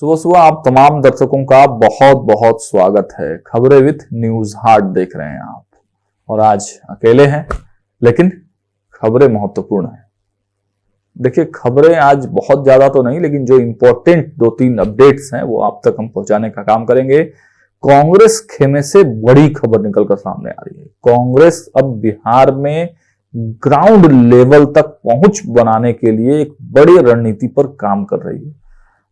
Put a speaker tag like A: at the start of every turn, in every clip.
A: सुबह सुबह आप तमाम दर्शकों का बहुत बहुत स्वागत है। खबरें विद न्यूज हार्ट देख रहे हैं आप, और आज अकेले हैं लेकिन खबरें महत्वपूर्ण हैं। देखिए, खबरें आज बहुत ज्यादा तो नहीं, लेकिन जो इंपॉर्टेंट 2-3 अपडेट्स हैं वो आप तक हम पहुंचाने का काम करेंगे। कांग्रेस खेमे से बड़ी खबर निकलकर सामने आ रही है। कांग्रेस अब बिहार में ग्राउंड लेवल तक पहुंच बनाने के लिए एक बड़ी रणनीति पर काम कर रही है।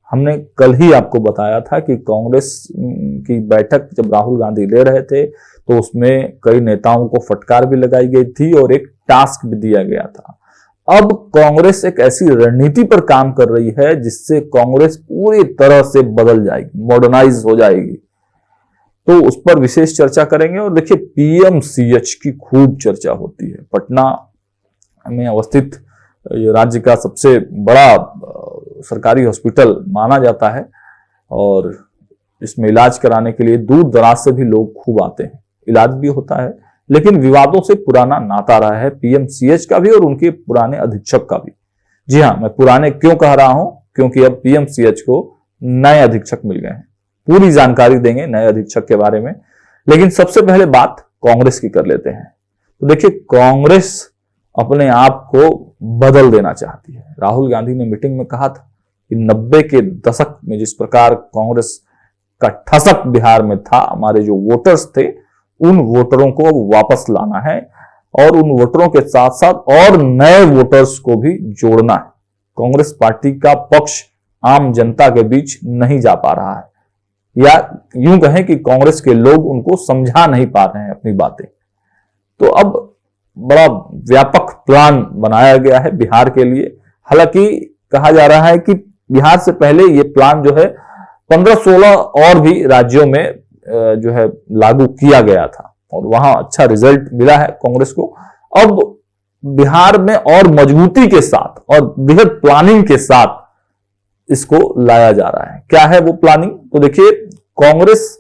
A: हमने कल ही आपको बताया था कि कांग्रेस की बैठक जब राहुल गांधी ले रहे थे तो उसमें कई नेताओं को फटकार भी लगाई गई थी और एक टास्क भी दिया गया था। अब कांग्रेस एक ऐसी रणनीति पर काम कर रही है जिससे कांग्रेस पूरी तरह से बदल जाएगी, मॉडर्नाइज हो जाएगी। तो उस पर विशेष चर्चा करेंगे। और देखिए, पीएमसीएच की खूब चर्चा होती है। पटना में अवस्थित ये राज्य का सबसे बड़ा सरकारी हॉस्पिटल माना जाता है और इसमें इलाज कराने के लिए दूर दराज से भी लोग खूब आते हैं। इलाज भी होता है, लेकिन विवादों से पुराना नाता रहा है पीएमसीएच का भी और उनके पुराने अधीक्षक का भी। जी हाँ, मैं पुराने क्यों कह रहा हूं, क्योंकि अब पीएमसीएच को नए अधीक्षक मिल गए हैं। पूरी जानकारी देंगे नए अधीक्षक के बारे में, लेकिन सबसे पहले बात कांग्रेस की कर लेते हैं। तो देखिए, कांग्रेस अपने आप को बदल देना चाहती है। राहुल गांधी ने मीटिंग में कहा था कि 90 के दशक में जिस प्रकार कांग्रेस का ठसक बिहार में था, हमारे जो वोटर्स थे उन वोटरों को वापस लाना है और उन वोटरों के साथ साथ और नए वोटर्स को भी जोड़ना है। कांग्रेस पार्टी का पक्ष आम जनता के बीच नहीं जा पा रहा है, या यूं कहें कि कांग्रेस के लोग उनको समझा नहीं पा रहे हैं अपनी बातें। तो अब बड़ा व्यापक प्लान बनाया गया है बिहार के लिए। हालांकि कहा जा रहा है कि बिहार से पहले ये प्लान जो है 15-16 और भी राज्यों में जो है लागू किया गया था और वहां अच्छा रिजल्ट मिला है कांग्रेस को। अब बिहार में और मजबूती के साथ और बृहद प्लानिंग के साथ इसको लाया जा रहा है। क्या है वो प्लानिंग? तो देखिए, कांग्रेस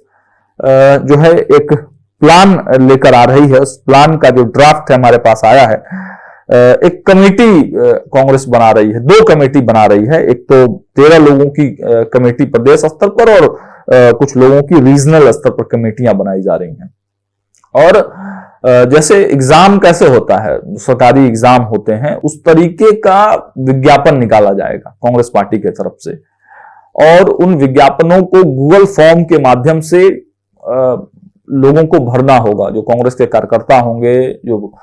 A: जो है एक प्लान लेकर आ रही है। उस प्लान का जो ड्राफ्ट है हमारे पास आया है। एक कमेटी कांग्रेस बना रही है, 2 कमेटी बना रही है। एक तो 13 लोगों की कमेटी प्रदेश स्तर पर और कुछ लोगों की रीजनल स्तर पर कमेटियां बनाई जा रही हैं। और जैसे एग्जाम कैसे होता है, सरकारी एग्जाम होते हैं, उस तरीके का विज्ञापन निकाला जाएगा कांग्रेस पार्टी की तरफ से। और उन विज्ञापनों को गूगल फॉर्म के माध्यम से लोगों को भरना होगा। जो कांग्रेस के कार्यकर्ता होंगे, जो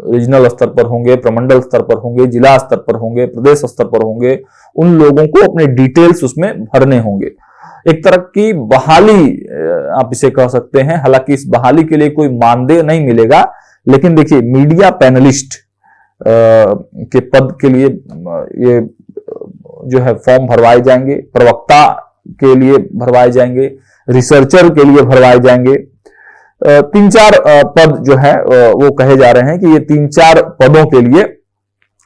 A: रीजनल स्तर पर होंगे, प्रमंडल स्तर पर होंगे, जिला स्तर पर होंगे, प्रदेश स्तर पर होंगे, उन लोगों को अपने डिटेल्स उसमें भरने होंगे। एक तरह की बहाली आप इसे कह सकते हैं। हालांकि इस बहाली के लिए कोई मानदेय नहीं मिलेगा, लेकिन देखिए, मीडिया पैनलिस्ट के पद के लिए ये जो है फॉर्म भरवाए जाएंगे, प्रवक्ता के लिए भरवाए जाएंगे, रिसर्चर के लिए भरवाए जाएंगे। 3-4 पद जो है वो कहे जा रहे हैं कि ये 3-4 पदों के लिए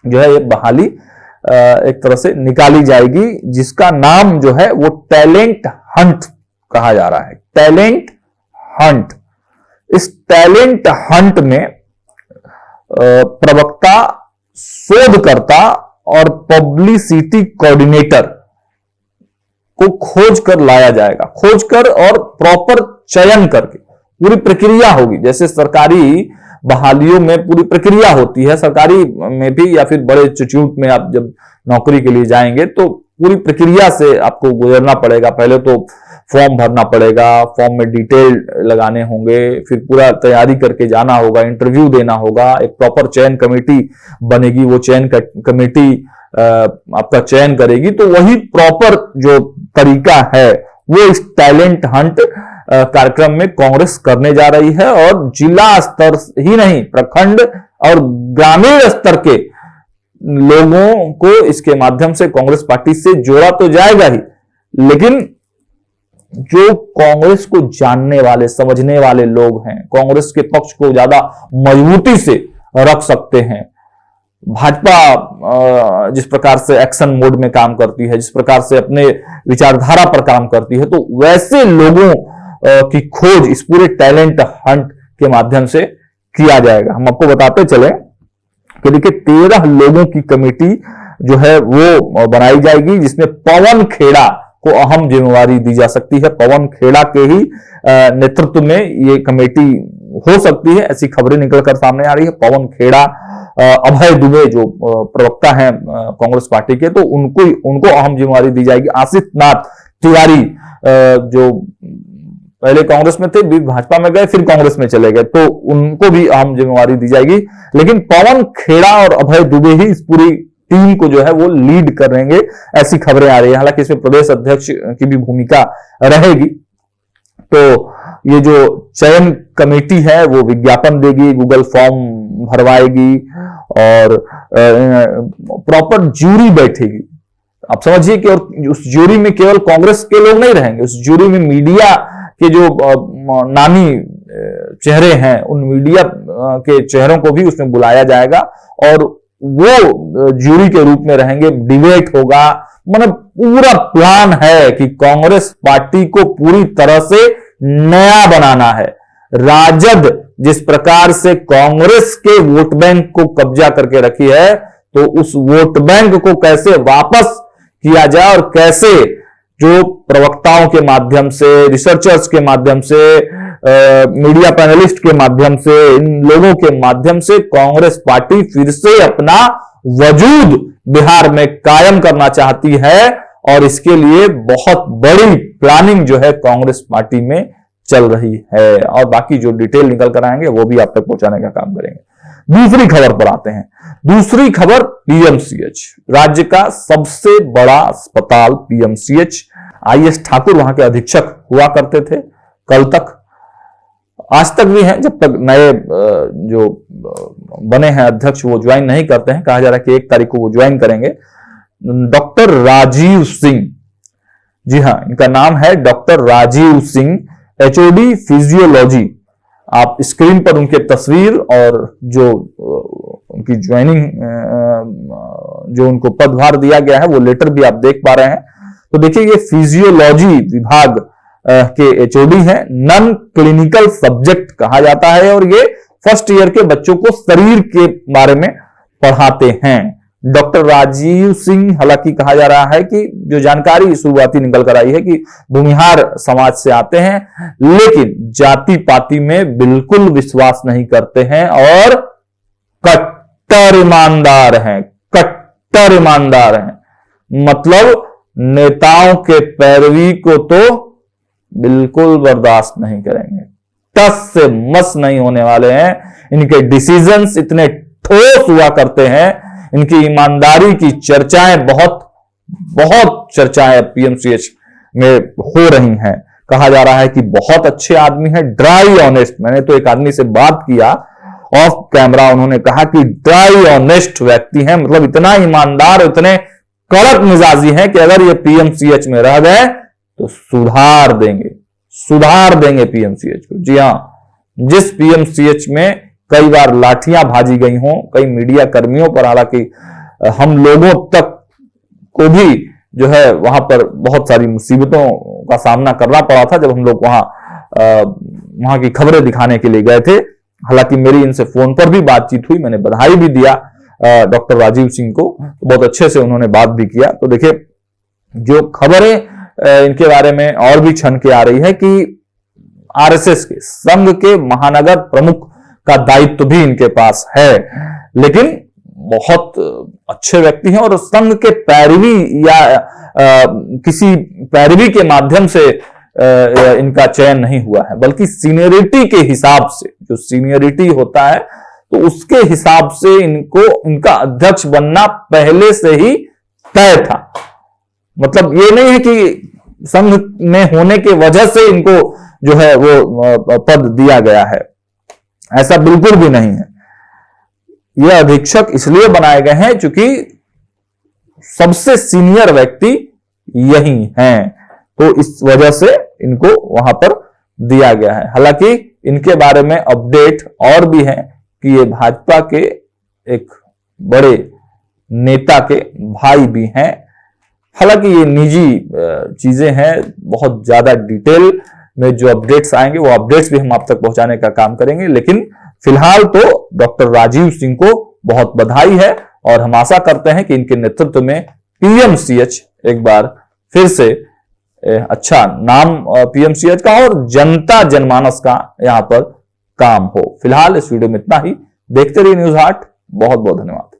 A: जो है ये बहाली एक तरह से निकाली जाएगी, जिसका नाम जो है वो टैलेंट हंट कहा जा रहा है। Talent Hunt. इस टैलेंट हंट में प्रवक्ता, शोधकर्ता और पब्लिसिटी कोऑर्डिनेटर को खोज कर लाया जाएगा। खोज कर और प्रॉपर चयन करके पूरी प्रक्रिया होगी। जैसे सरकारी बहालियों में पूरी प्रक्रिया होती है, सरकारी में भी या फिर बड़े इंस्टीट्यूट में आप जब नौकरी के लिए जाएंगे तो पूरी प्रक्रिया से आपको गुजरना पड़ेगा। पहले तो फॉर्म भरना पड़ेगा, फॉर्म में डिटेल लगाने होंगे, फिर पूरा तैयारी करके जाना होगा, इंटरव्यू देना होगा, एक प्रॉपर चयन कमेटी बनेगी, वो चयन कमेटी आपका चयन करेगी। तो वही प्रॉपर जो तरीका है वो इस टैलेंट हंट कार्यक्रम में कांग्रेस करने जा रही है। और जिला स्तर ही नहीं, प्रखंड और ग्रामीण स्तर के लोगों को इसके माध्यम से कांग्रेस पार्टी से जोड़ा तो जाएगा ही, लेकिन जो कांग्रेस को जानने वाले, समझने वाले लोग हैं, कांग्रेस के पक्ष को ज्यादा मजबूती से रख सकते हैं। भाजपा जिस प्रकार से एक्शन मोड में काम करती है, जिस प्रकार से अपने विचारधारा पर काम करती है, तो वैसे लोगों की खोज इस पूरे टैलेंट हंट के माध्यम से किया जाएगा। हम आपको बताते चले कि देखिए 13 लोगों की कमेटी जो है वो बनाई जाएगी, जिसमें पवन खेड़ा को अहम जिम्मेवारी दी जा सकती है। पवन खेड़ा के ही नेतृत्व में ये कमेटी हो सकती है, ऐसी खबरें निकलकर सामने आ रही है। पवन खेड़ा, अभय दुबे जो प्रवक्ता हैं कांग्रेस पार्टी के, तो उनको अहम जिम्मेवारी दी जाएगी। आशीष नाथ तिवारी जो पहले कांग्रेस में थे, भी भाजपा में गए, फिर कांग्रेस में चले गए, तो उनको भी अहम जिम्मेवारी दी जाएगी। लेकिन पवन खेड़ा और अभय दुबे ही इस पूरी टीम को जो है वो लीड करेंगे, ऐसी खबरें आ रही है। हालांकि इसमें प्रदेश अध्यक्ष की भी भूमिका रहेगी। तो ये जो चयन कमेटी है वो विज्ञापन देगी, गूगल फॉर्म भरवाएगी और प्रॉपर ज्यूरी बैठेगी। आप समझिए कि और उस ज्यूरी में केवल कांग्रेस के लोग नहीं रहेंगे, उस ज्यूरी में मीडिया के जो नामी चेहरे हैं, उन मीडिया के चेहरों को भी उसमें बुलाया जाएगा और वो ज्यूरी के रूप में रहेंगे। डिबेट होगा, मतलब पूरा प्लान है कि कांग्रेस पार्टी को पूरी तरह से नया बनाना है। राजद जिस प्रकार से कांग्रेस के वोट बैंक को कब्जा करके रखी है, तो उस वोट बैंक को कैसे वापस किया जाए और कैसे जो प्रवक्ताओं के माध्यम से, रिसर्चर्स के माध्यम से, मीडिया पैनलिस्ट के माध्यम से, इन लोगों के माध्यम से कांग्रेस पार्टी फिर से अपना वजूद बिहार में कायम करना चाहती है। और इसके लिए बहुत बड़ी प्लानिंग जो है कांग्रेस पार्टी में चल रही है, और बाकी जो डिटेल निकल कर आएंगे वो भी आप तक पहुंचाने का काम करेंगे। दूसरी खबर पर आते हैं। दूसरी खबर पीएमसीएच, राज्य का सबसे बड़ा अस्पताल पीएमसीएच। आईएस ठाकुर वहां के अधीक्षक हुआ करते थे कल तक, आज तक भी हैं, जब तक नए जो बने हैं अध्यक्ष वो ज्वाइन नहीं करते हैं। कहा जा रहा है कि 1 तारीख को वो ज्वाइन करेंगे। डॉक्टर राजीव सिंह, जी हां, इनका नाम है doctor Rajiv Singh, HOD physiology. आप स्क्रीन पर उनके तस्वीर और जो उनकी ज्वाइनिंग, जो उनको पदभार दिया गया है वो लेटर भी आप देख पा रहे हैं। तो देखिए, ये फिजियोलॉजी विभाग के एचओडी हैं, नॉन क्लिनिकल सब्जेक्ट कहा जाता है, और ये फर्स्ट ईयर के बच्चों को शरीर के बारे में पढ़ाते हैं। डॉक्टर राजीव सिंह, हालांकि कहा जा रहा है कि जो जानकारी शुरुआती निकल कर आई है कि भूमिहार समाज से आते हैं, लेकिन जाति पाति में बिल्कुल विश्वास नहीं करते हैं और कट्टर ईमानदार हैं, कट्टर ईमानदार हैं। मतलब नेताओं के पैरवी को तो बिल्कुल बर्दाश्त नहीं करेंगे, टस से मस नहीं होने वाले हैं। इनके डिसीजंस इतने ठोस हुआ करते हैं, इनकी ईमानदारी की चर्चाएं बहुत चर्चाएं पीएमसीएच में हो रही हैं। कहा जा रहा है कि बहुत अच्छे आदमी हैं, ड्राई ऑनेस्ट। मैंने तो एक आदमी से बात किया ऑफ कैमरा, उन्होंने कहा कि ड्राई ऑनेस्ट व्यक्ति हैं, मतलब इतना ईमानदार, इतने कड़क मिजाजी हैं कि अगर ये पीएमसीएच में रह गए तो सुधार देंगे पीएमसीएच को। जी हां, जिस पीएमसीएच में कई बार लाठियां भाजी गई हों, कई मीडिया कर्मियों पर, हालांकि हम लोगों तक को भी जो है वहां पर बहुत सारी मुसीबतों का सामना करना पड़ा था जब हम लोग वहां की खबरें दिखाने के लिए गए थे। हालांकि मेरी इनसे फोन पर भी बातचीत हुई, मैंने बधाई भी दिया डॉक्टर राजीव सिंह को, तो बहुत अच्छे से उन्होंने बात भी किया। तो देखिए, जो खबरें इनके बारे में और भी छन के आ रही है कि आरएसएस के संघ के महानगर प्रमुख का दायित्व भी इनके पास है, लेकिन बहुत अच्छे व्यक्ति हैं और संघ के पैरवी या किसी पैरवी के माध्यम से इनका चयन नहीं हुआ है, बल्कि सीनियरिटी के हिसाब से, जो सीनियरिटी होता है तो उसके हिसाब से इनका अध्यक्ष बनना पहले से ही तय था। मतलब ये नहीं है कि संघ में होने के वजह से इनको जो है वो पद दिया गया है, ऐसा बिल्कुल भी नहीं है। ये अधीक्षक इसलिए बनाए गए हैं क्योंकि सबसे सीनियर व्यक्ति यही हैं, तो इस वजह से इनको वहां पर दिया गया है। हालांकि इनके बारे में अपडेट और भी है कि ये भाजपा के एक बड़े नेता के भाई भी हैं। हालांकि ये निजी चीजें हैं, बहुत ज्यादा डिटेल में जो अपडेट्स आएंगे वो अपडेट्स भी हम आप तक पहुंचाने का काम करेंगे, लेकिन फिलहाल तो डॉक्टर राजीव सिंह को बहुत बधाई है और हम आशा करते हैं कि इनके नेतृत्व में पीएमसीएच एक बार फिर से अच्छा नाम पीएमसीएच का और जनता जनमानस का यहां पर काम हो। फिलहाल इस वीडियो में इतना ही। देखते रहिए न्यूज़ हाट। बहुत बहुत धन्यवाद।